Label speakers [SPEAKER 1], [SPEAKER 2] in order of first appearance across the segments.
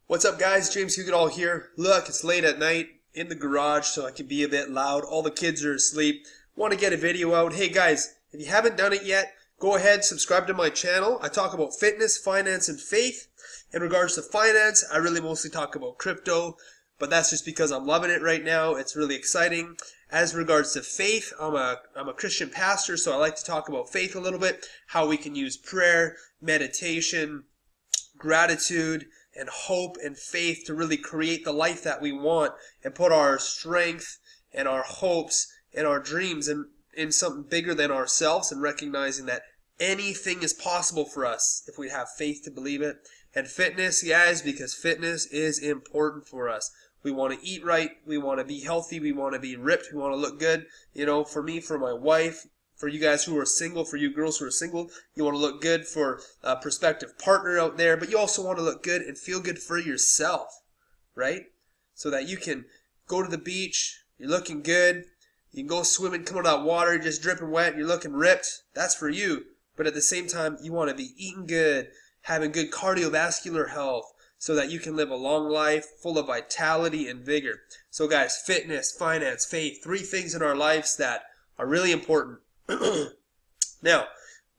[SPEAKER 1] What's up, guys? James Hugenall here. Look, it's late at night in the garage, so I can be a bit loud. All the kids are asleep. Want to get a video out. Hey, guys, if you haven't done it yet, go ahead, subscribe to my channel. I talk about fitness, finance, and faith. In regards to finance, I really mostly talk about crypto, but that's just because I'm loving it right now. It's really exciting. As regards to faith, I'm a Christian pastor, so I like to talk about faith a little bit, how we can use prayer, meditation, gratitude, and hope and faith to really create the life that we want and put our strength and our hopes and our dreams in something bigger than ourselves, and recognizing that anything is possible for us if we have faith to believe it. And fitness, guys, because fitness is important for us. We want to eat right, we want to be healthy, we want to be ripped, we want to look good. You know, for me, for my wife, for you guys who are single, for you girls who are single, you want to look good for a prospective partner out there, but you also want to look good and feel good for yourself, right? So that you can go to the beach, you're looking good, you can go swimming, come out of that water, you're just dripping wet, and you're looking ripped. That's for you. But at the same time, you want to be eating good, having good cardiovascular health, so that you can live a long life full of vitality and vigor. So guys, fitness, finance, faith, three things in our lives that are really important. Now,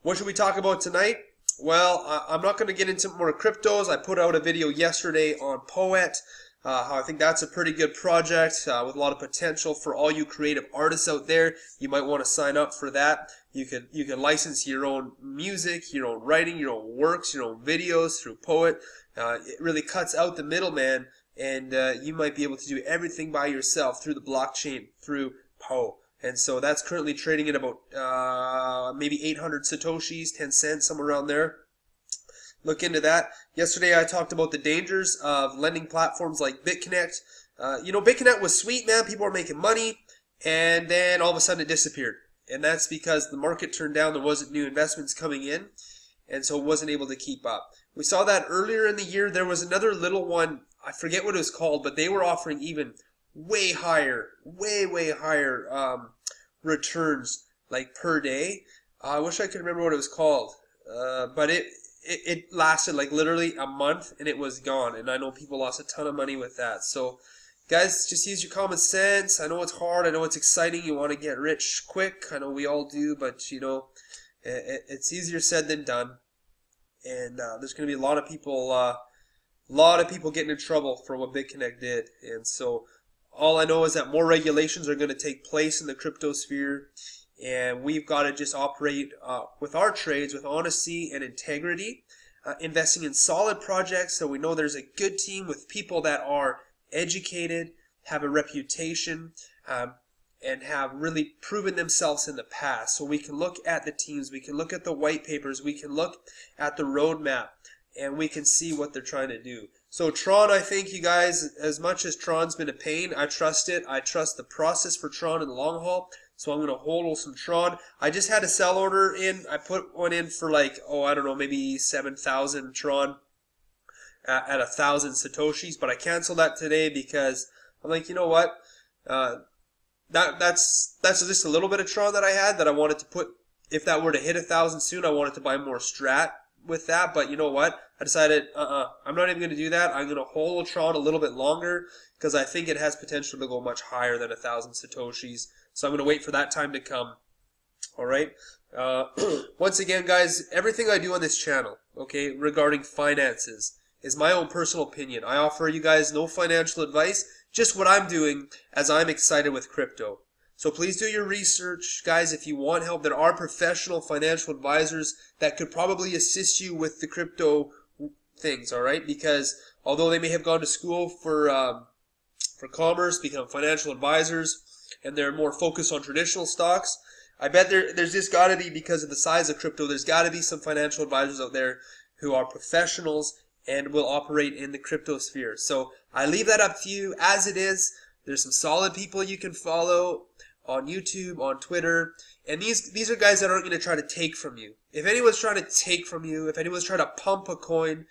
[SPEAKER 1] what should we talk about tonight? Well, I'm not going to get into more cryptos. I put out a video yesterday on Poet. I think that's a pretty good project with a lot of potential for all you creative artists out there. You might want to sign up for that. You can license your own music, your own writing, your own works, your own videos through Poet. It really cuts out the middleman, and you might be able to do everything by yourself through the blockchain, through Poe. And so that's currently trading at about maybe 800 Satoshis, 10 cents, somewhere around there. Look into that. Yesterday I talked about the dangers of lending platforms like BitConnect. You know, BitConnect was sweet, man. People were making money, and then all of a sudden it disappeared. And that's because the market turned down. There wasn't new investments coming in, and so it wasn't able to keep up. We saw that earlier in the year. There was another little one. I forget what it was called, but they were offering even way higher, way higher returns, like per day. I wish I could remember what it was called, but it lasted like literally a month and it was gone, and I know people lost a ton of money with that. So guys, just use your common sense. I know it's hard, I know it's exciting, you want to get rich quick, I know we all do, but you know, it's easier said than done. And there's going to be a lot of people getting in trouble for what BitConnect did. And so all I know is that more regulations are going to take place in the crypto sphere, and we've got to just operate with our trades with honesty and integrity, investing in solid projects so we know there's a good team with people that are educated, have a reputation, and have really proven themselves in the past. So we can look at the teams, we can look at the white papers, we can look at the roadmap, and we can see what they're trying to do. So Tron, I think, you guys, as much as Tron's been a pain, I trust it. I trust the process for Tron in the long haul. So I'm going to hold some Tron. I just had a sell order in. I put one in for like, I don't know, maybe 7,000 Tron at 1,000 Satoshis. But I canceled that today because I'm like, you know what? That's just a little bit of Tron that I had that I wanted to put. If that were to hit 1,000 soon, I wanted to buy more Strat with that. But you know what? I decided, I'm not even going to do that. I'm going to hold Tron a little bit longer because I think it has potential to go much higher than 1,000 Satoshis. So I'm going to wait for that time to come. All right. Once again, guys, everything I do on this channel, okay, regarding finances is my own personal opinion. I offer you guys no financial advice, just what I'm doing as I'm excited with crypto. So please do your research, guys. If you want help, there are professional financial advisors that could probably assist you with the crypto things, all right? Because although they may have gone to school for commerce, become financial advisors, and they're more focused on traditional stocks, I bet there's just got to be, because of the size of crypto, there's got to be some financial advisors out there who are professionals and will operate in the crypto sphere. So I leave that up to you as it is. There's some solid people you can follow on YouTube, on Twitter, and these are guys that aren't going to try to take from you. If anyone's trying to take from you, if anyone's trying to pump a coin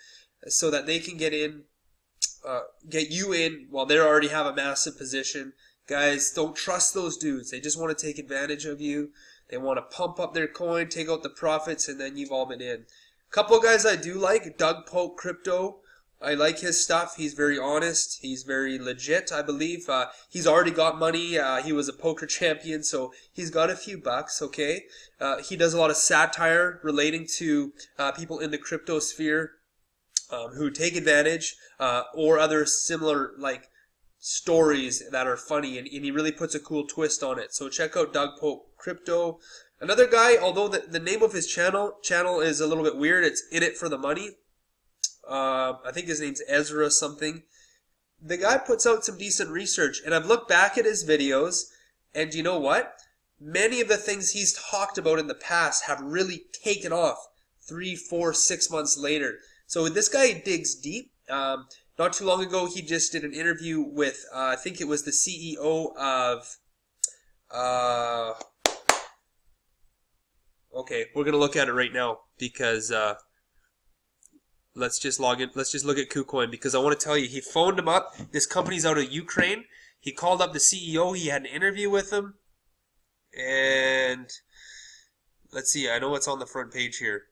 [SPEAKER 1] so that they can get you in while they already have a massive position, guys, don't trust those dudes. They just want to take advantage of you. They want to pump up their coin, take out the profits, and then you've all been in. A couple of guys I do like, Doug Polk Crypto. I like his stuff. He's very honest. He's very legit, I believe. He's already got money. He was a poker champion, so he's got a few bucks, okay? He does a lot of satire relating to people in the crypto sphere who take advantage or other similar, like, stories that are funny, and he really puts a cool twist on it. So check out Doug Pope Crypto. Another guy, although the name of his channel is a little bit weird, it's In It for the Money. I think his name's Ezra something. The guy puts out some decent research, and I've looked back at his videos, and you know what? Many of the things he's talked about in the past have really taken off 3, 4, 6 months later. So this guy digs deep. Not too long ago, he just did an interview with, I think it was the CEO of, okay, we're going to look at it right now because, let's just log in. Let's just look at KuCoin because I want to tell you, he phoned him up. This company's out of Ukraine. He called up the CEO. He had an interview with him. And let's see, I know what's on the front page here.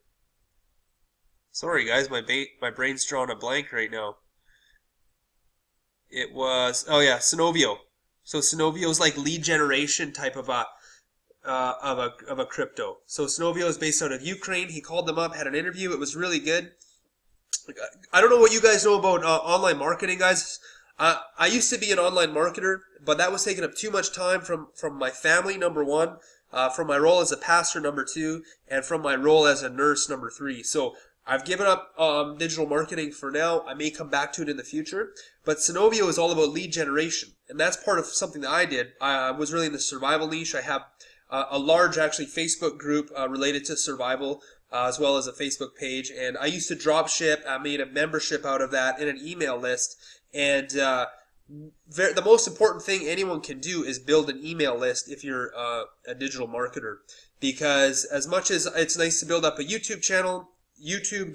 [SPEAKER 1] Sorry guys, my brain's drawing a blank right now. It was, oh yeah, Synovio. So Synovio's like lead generation type of a crypto. So Synovio is based out of Ukraine. He called them up, had an interview. It was really good. I don't know what you guys know about online marketing, guys. I used to be an online marketer, but that was taking up too much time from my family, number one, from my role as a pastor, number two, and from my role as a nurse, number three. So I've given up digital marketing for now. I may come back to it in the future. But Synovio is all about lead generation, and that's part of something that I did. I was really in the survival niche. I have a large, actually, Facebook group related to survival, as well as a Facebook page. And I used to drop ship. I made a membership out of that in an email list. And the most important thing anyone can do is build an email list if you're a digital marketer. Because as much as it's nice to build up a YouTube channel,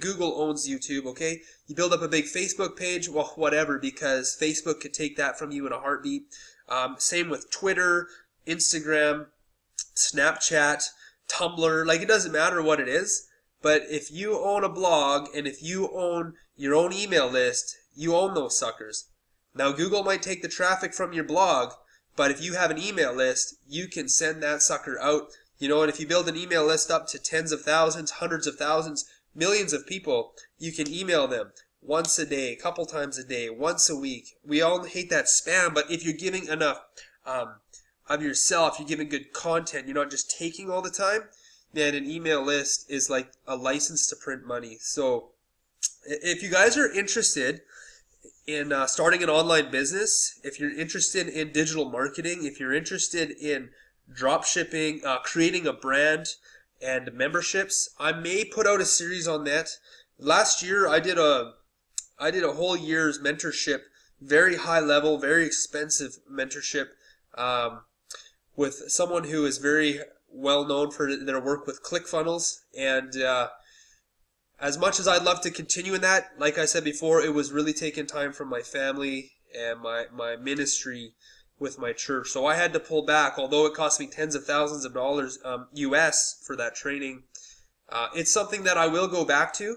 [SPEAKER 1] Google owns YouTube, okay? You build up a big Facebook page, well, whatever, because Facebook could take that from you in a heartbeat. Same with Twitter, Instagram, Snapchat, Tumblr. Like, it doesn't matter what it is. But if you own a blog and if you own your own email list, you own those suckers. Now, Google might take the traffic from your blog, but if you have an email list, you can send that sucker out. You know, and if you build an email list up to tens of thousands, hundreds of thousands, millions of people, you can email them once a day, a couple times a day, once a week. We all hate that spam, but if you're giving enough of yourself, you're giving good content, you're not just taking all the time, then an email list is like a license to print money. So if you guys are interested in starting an online business, if you're interested in digital marketing, if you're interested in drop shipping, creating a brand, and memberships, I may put out a series on that. Last year, I did a whole year's mentorship, very high level, very expensive mentorship, with someone who is very well known for their work with ClickFunnels. And as much as I'd love to continue in that, like I said before, it was really taking time from my family and my ministry with my church. So I had to pull back, although it cost me tens of thousands of dollars US for that training. It's something that I will go back to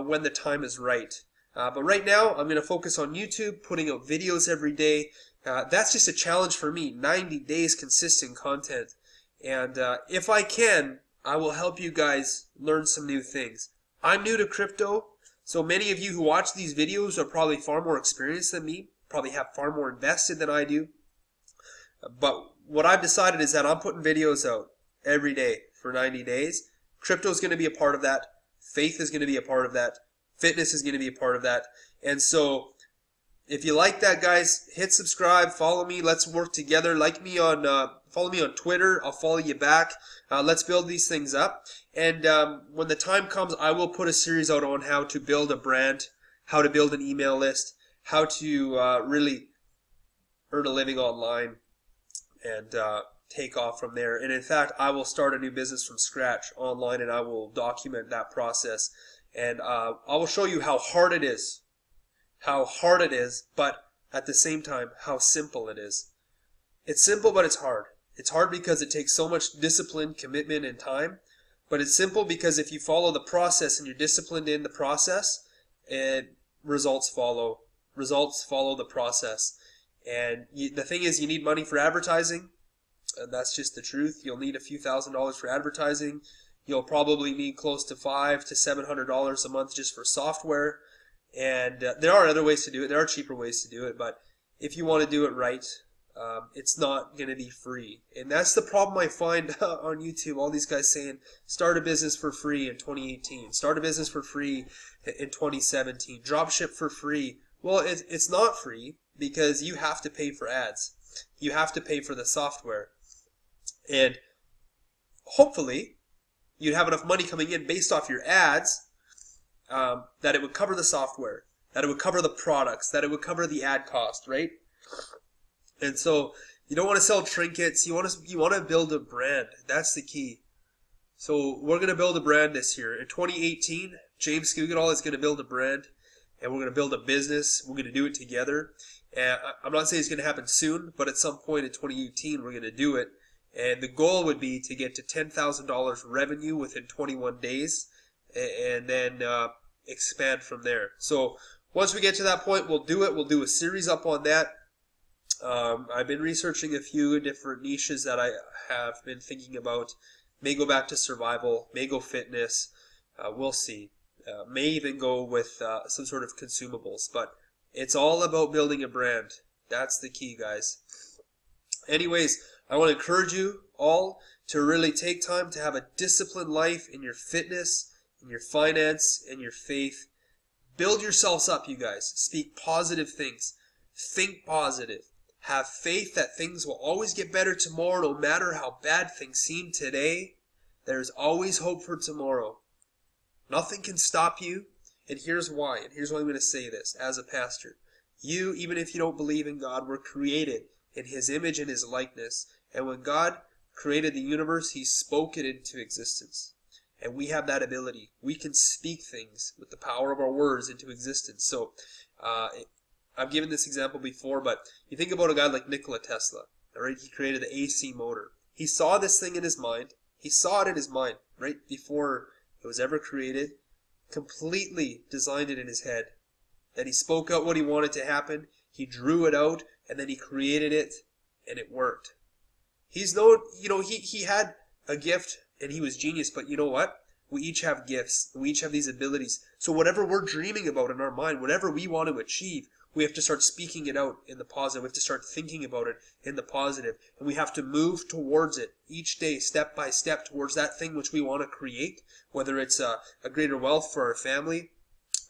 [SPEAKER 1] when the time is right. But right now, I'm going to focus on YouTube, putting out videos every day. That's just a challenge for me, 90 days consistent content. And if I can, I will help you guys learn some new things. I'm new to crypto, so many of you who watch these videos are probably far more experienced than me, probably have far more invested than I do. But what I've decided is that I'm putting videos out every day for 90 days. Crypto is going to be a part of that. Faith is going to be a part of that. Fitness is going to be a part of that. And so if you like that, guys, hit subscribe, follow me, let's work together. Like me on, follow me on Twitter, I'll follow you back. Let's build these things up. And when the time comes, I will put a series out on how to build a brand, how to build an email list, how to really earn a living online, and take off from there. And in fact, I will start a new business from scratch online, and I will document that process. And I will show you how hard it is, but at the same time, how simple it is. It's simple, but it's hard. It's hard because it takes so much discipline, commitment, and time. But it's simple because if you follow the process and you're disciplined in the process, and results follow. Results follow the process. And the thing is, you need money for advertising. And that's just the truth. You'll need a few $1,000s for advertising. You'll probably need close to $500 to $700 a month just for software. And there are other ways to do it. There are cheaper ways to do it. But if you want to do it right, it's not going to be free. And that's the problem I find on YouTube. All these guys saying, start a business for free in 2018. Start a business for free in 2017. Dropship for free. Well, it's not free because you have to pay for ads. You have to pay for the software. And hopefully, you'd have enough money coming in based off your ads that it would cover the software, that it would cover the products, that it would cover the ad cost, right? And so you don't want to sell trinkets. You want to build a brand. That's the key. So we're going to build a brand this year. In 2018, James Scugadall is going to build a brand, and we're going to build a business. We're going to do it together. And I'm not saying it's going to happen soon, but at some point in 2018, we're going to do it. And the goal would be to get to $10,000 revenue within 21 days, and then expand from there. So once we get to that point, we'll do it. We'll do a series up on that. I've been researching a few different niches that I have been thinking about. May go back to survival, may go fitness, we'll see. May even go with some sort of consumables, but it's all about building a brand. That's the key, guys. Anyways, I want to encourage you all to really take time to have a disciplined life in your fitness, in your finance, in your faith. Build yourselves up, you guys. Speak positive things. Think positive. Have faith that things will always get better tomorrow, no matter how bad things seem today. There's always hope for tomorrow. Nothing can stop you, and here's why. And here's why I'm going to say this as a pastor. You, even if you don't believe in God, were created in His image and His likeness. And when God created the universe, He spoke it into existence. And we have that ability. We can speak things with the power of our words into existence. So, I've given this example before, but you think about a guy like Nikola Tesla, all right? He created the AC motor. He saw this thing in his mind. He saw it in his mind, right, before it was ever created. Completely designed it in his head. Then he spoke out what he wanted to happen. He drew it out, and then he created it, and it worked. He's known, he had a gift, and he was genius, but you know what? We each have gifts. We each have these abilities. So whatever we're dreaming about in our mind, whatever we want to achieve, we have to start speaking it out in the positive. We have to start thinking about it in the positive. And we have to move towards it each day, step by step, towards that thing which we want to create, whether it's a greater wealth for our family,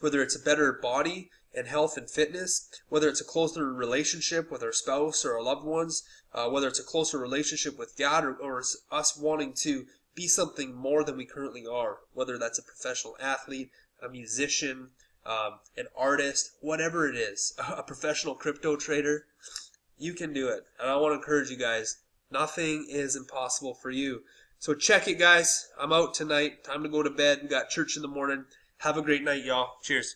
[SPEAKER 1] whether it's a better body and health and fitness, whether it's a closer relationship with our spouse or our loved ones, whether it's a closer relationship with God, or us wanting to be something more than we currently are, whether that's a professional athlete, a musician, an artist, whatever it is, a professional crypto trader. You can do it. And I want to encourage you guys, nothing is impossible for you. So check it, guys. I'm out tonight. Time to go to bed. We got church in the morning. Have a great night, y'all. Cheers.